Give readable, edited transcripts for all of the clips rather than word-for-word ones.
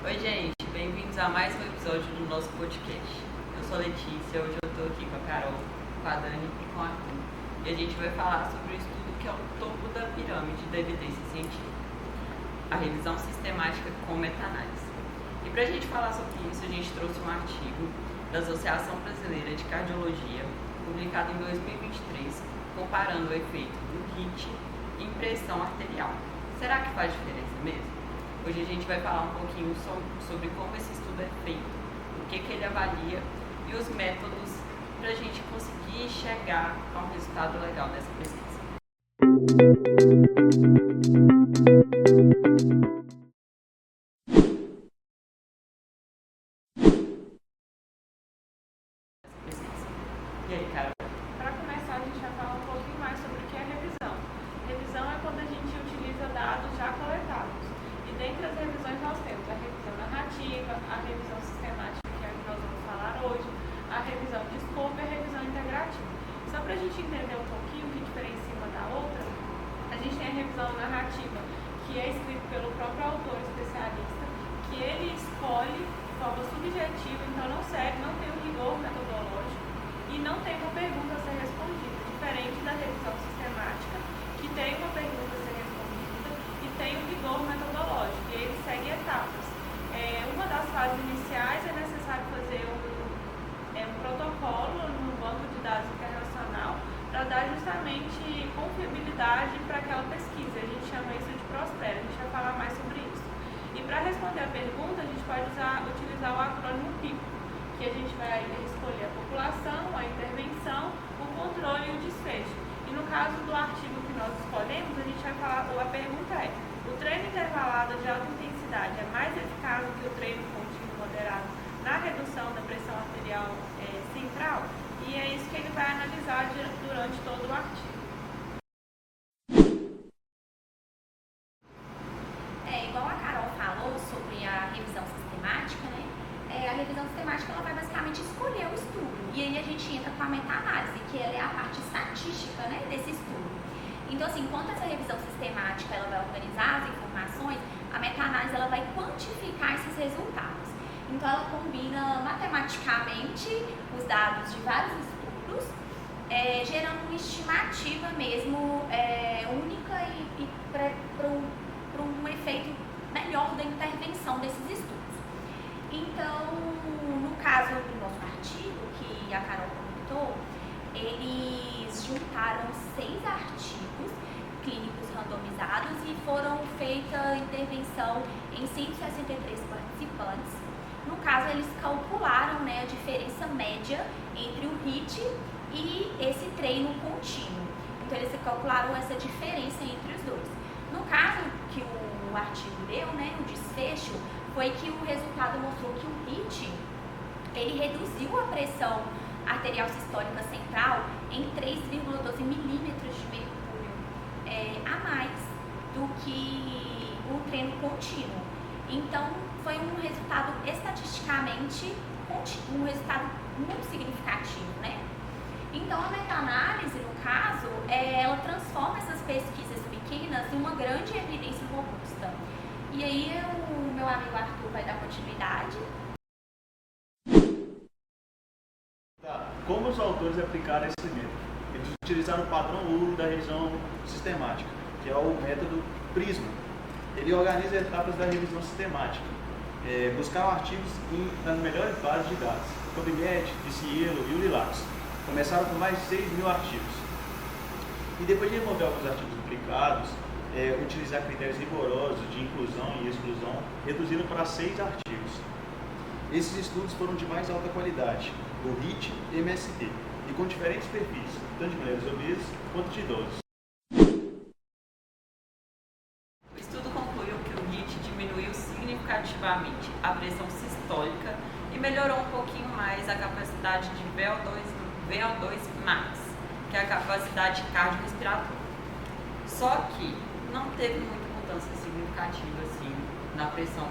Oi, gente, bem-vindos a mais um episódio do nosso podcast. Eu sou a Letícia, hoje eu estou aqui com a Carol, com a Dani e com a Arthur. E a gente vai falar sobre o estudo que é o topo da pirâmide da evidência científica, a revisão sistemática com meta-análise. E para a gente falar sobre isso, a gente trouxe um artigo da Associação Brasileira de Cardiologia, publicado em 2023, comparando o efeito do HIIT e impressão arterial. Será que faz diferença mesmo? Hoje a gente vai falar um pouquinho sobre como esse estudo é feito, o que ele avalia e os métodos para a gente conseguir chegar a um resultado legal dessa pesquisa. E aí, Carol? Para começar, a gente vai falar um pouquinho mais sobre o que é revisão. Revisão é quando a gente utiliza dados já coletados. E dentre as revisões nós temos a revisão narrativa, a revisão sistemática, que é a que nós vamos falar hoje, a revisão de escopo e a revisão integrativa. Só para a gente entender um pouquinho o que diferencia uma da outra, a gente tem a revisão narrativa, que é escrita pelo próprio autor especialista, que ele escolhe de forma subjetiva, então não tem um rigor metodológico e não tem uma pergunta a ser respondida, diferente da revisão sistemática, que tem uma pergunta a ser respondida e tem um rigor metodológico, e ele segue etapas. Uma das fases iniciais é necessário fazer um protocolo no banco de dados internacional para dar justamente confiabilidade para aquela pesquisa. A gente chama isso de prospera, a gente vai falar mais sobre isso. E para responder a pergunta, a gente pode utilizar o acrônimo PIPO, que a gente vai escolher a população, a intervenção, o controle e o desfecho. E no caso do artigo que nós escolhemos, a gente vai falar, ou a pergunta é: o treino intervalado de alta intensidade é mais eficaz do que o treino contínuo moderado na redução da pressão arterial central? E é isso que ele vai analisar durante todo o artigo. Igual a Carol falou sobre a revisão sistemática, né? A revisão sistemática ela vai basicamente escolher o estudo. E aí a gente entra com a meta-análise, que ela é a parte estatística, né, desse estudo. Então, assim, enquanto essa revisão sistemática ela vai organizar as informações, a meta-análise ela vai quantificar esses resultados. Então, ela combina matematicamente os dados de vários estudos, gerando uma estimativa mesmo única e para um efeito melhor da intervenção desses estudos. Então, no caso do nosso artigo, que a Carol comentou, eles juntaram 6 artigos clínicos randomizados e foram feita intervenção em 163 participantes. No caso, eles calcularam, né, a diferença média entre o HIIT e esse treino contínuo. Então, eles calcularam essa diferença entre os dois. No caso que o artigo deu, né, o desfecho, foi que o resultado mostrou que o HIIT, ele reduziu a pressão arterial sistólica central em 3,12 milímetros de mercúrio a mais do que o treino contínuo. Então, foi um resultado estatisticamente um resultado muito significativo, né? Então, a meta-análise, no caso, ela transforma essas pesquisas pequenas em uma grande evidência robusta. E aí, o meu amigo Arthur vai dar continuidade. Como os autores aplicaram esse método? Eles utilizaram o padrão ouro da revisão sistemática, que é o método PRISMA. Ele organiza etapas da revisão sistemática. Buscaram artigos nas melhores bases de dados, PubMed, DCIELO e UNILAX. Começaram com mais de 6.000 artigos. E depois de remover alguns artigos duplicados, utilizar critérios rigorosos de inclusão e exclusão, reduziram para 6 artigos. Esses estudos foram de mais alta qualidade, o HIIT e MST, e com diferentes perfis, tanto de mulheres obesas quanto de idosos. O estudo concluiu que o HIIT diminuiu significativamente a pressão sistólica e melhorou um pouquinho mais a capacidade de VO2 max, que é a capacidade cardiorrespiratória. Só que não teve muita mudança significativa assim na pressão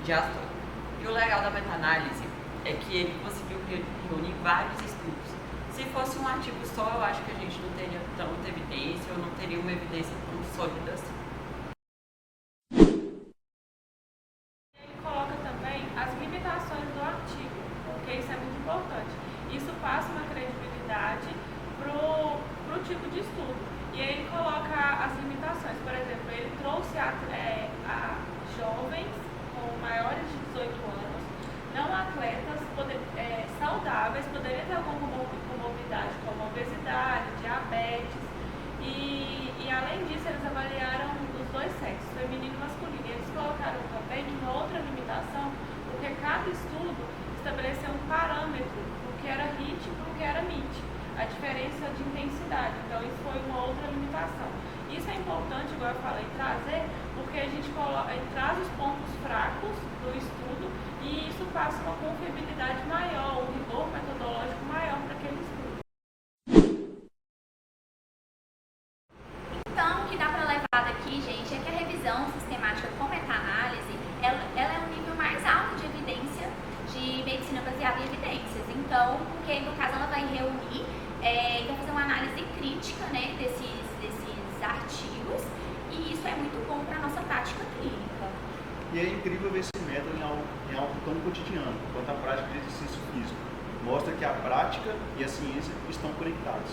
diastólica. E o legal da meta-análise é que ele conseguiu reunir vários estudos. Se fosse um artigo só, eu acho que a gente não teria tanta evidência, ou não teria uma evidência tão sólida assim. Ele coloca também falei, de uma outra limitação, porque cada estudo estabeleceu um parâmetro do que era HIT e do que era MIT, a diferença de intensidade. Então, isso foi uma outra limitação. Isso é importante, igual eu falei, trazer, porque a gente traz os pontos fracos do estudo e isso passa uma confiabilidade maior, um rigor metodológico maior para aquele estudo. Então, o que dá para levar daqui, gente, é que a revisão sistemática com meta-análise, ela é um nível mais alto de evidência de medicina baseada em evidências. Então, porque no caso ela vai reunir e vai fazer uma análise crítica, né, desses artigos, e isso é muito bom para a nossa prática clínica. E é incrível ver esse método em algo tão cotidiano, quanto a prática de exercício físico. Mostra que a prática e a ciência estão conectadas.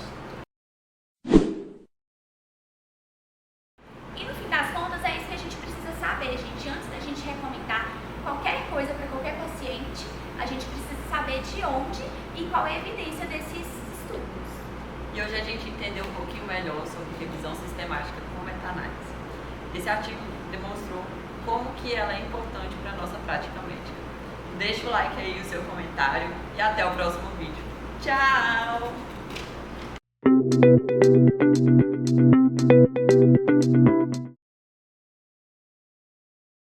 E no fim das contas, é isso que a gente precisa saber, gente. Antes da gente recomendar qualquer coisa para qualquer paciente, a gente precisa saber de onde e qual é a evidência desses estudos. E hoje a gente entendeu um pouquinho melhor sobre revisão sistemática com meta-análise. Esse artigo demonstrou como que ela é importante para a nossa prática médica. Deixa o like aí, o seu comentário e até o próximo vídeo. Tchau!